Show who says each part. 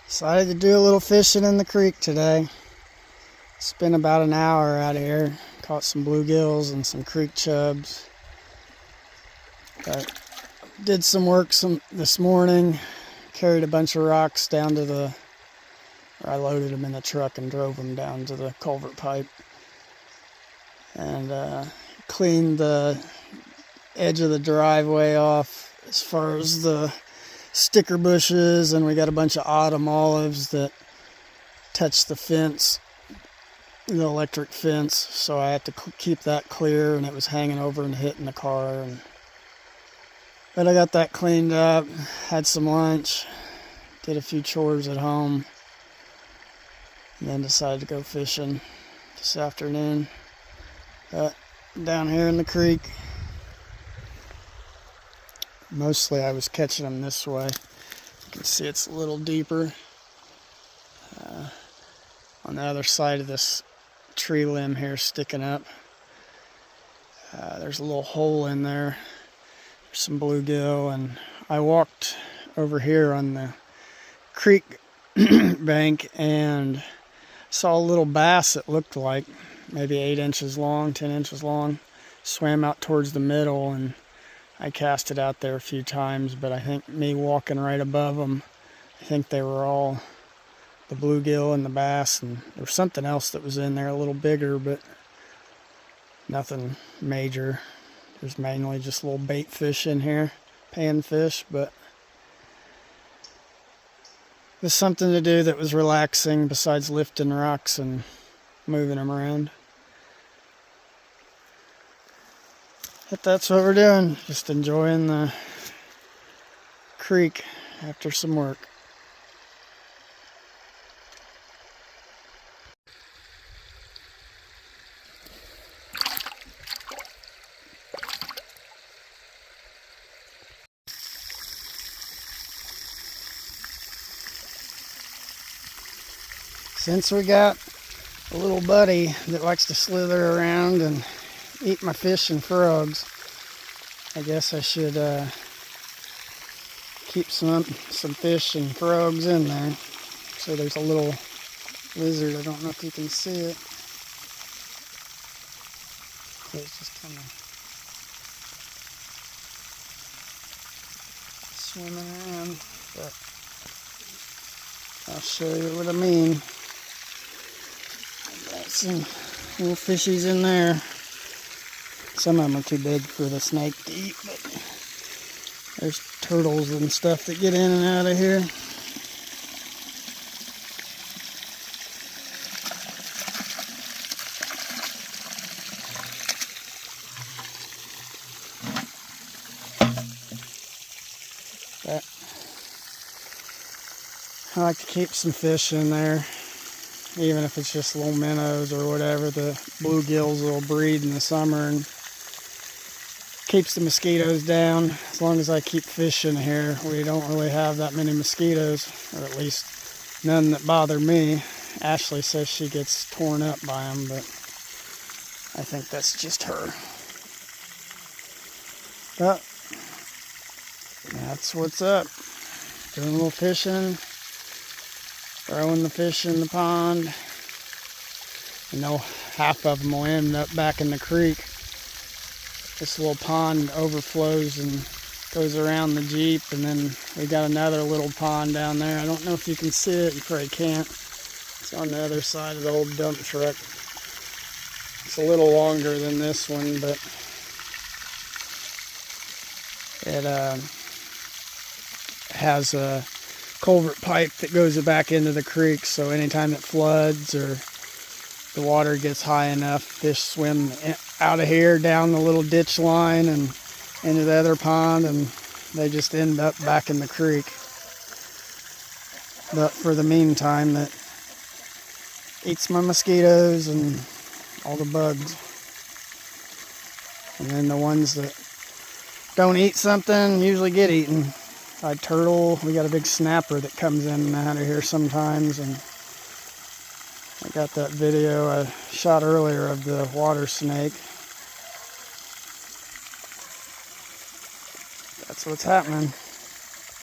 Speaker 1: Decided to do a little fishing in the creek today. Spent about an hour out here. Caught some bluegills and some creek chubs. But did some work this morning. Carried a bunch of rocks down to I loaded them in the truck and drove them down to the culvert pipe. And cleaned the edge of the driveway off as far as the sticker bushes, and we got a bunch of autumn olives that touch the fence, the electric fence, so I had to keep that clear, and it was hanging over and hitting the car. But I got that cleaned up, had some lunch, did a few chores at home, and then decided to go fishing this afternoon down here in the creek. Mostly I was catching them this way. You can see it's a little deeper. On the other side of this tree limb here sticking up, there's a little hole in there. There's some bluegill, and I walked over here on the creek bank and saw a little bass that looked like maybe 8 inches long, 10 inches long. Swam out towards the middle, and I cast it out there a few times, but I think me walking right above them, I think they were all the bluegill and the bass, and there was something else that was in there a little bigger, but nothing major. There's mainly just little bait fish in here, panfish, but it was something to do that was relaxing besides lifting rocks and moving them around. But that's what we're doing, just enjoying the creek after some work. Since we got a little buddy that likes to slither around and eat my fish and frogs, I guess I should keep some fish and frogs in there. So there's a little lizard. I don't know if you can see it. It's just kind of swimming around, but I'll show you what I mean. Got some little fishies in there. Some of them are too big for the snake to eat, but there's turtles and stuff that get in and out of here. But I like to keep some fish in there, even if it's just little minnows or whatever. The bluegills will breed in the summer and keeps the mosquitoes down. As long as I keep fish in here, we don't really have that many mosquitoes, or at least none that bother me. Ashley says she gets torn up by them, but I think that's just her. But that's what's up. Doing a little fishing, throwing the fish in the pond. I know half of them will end up back in the creek. This little pond overflows and goes around the Jeep, and then we got another little pond down there. I don't know if you can see it, you probably can't. It's on the other side of the old dump truck. It's a little longer than this one, but it has a culvert pipe that goes back into the creek, so anytime it floods or the water gets high enough, fish swim out of here down the little ditch line and into the other pond, and they just end up back in the creek. But for the meantime, that eats my mosquitoes and all the bugs. And then the ones that don't eat something usually get eaten. Like turtle, we got a big snapper that comes in and out of here sometimes, and I got that video I shot earlier of the water snake. That's what's happening.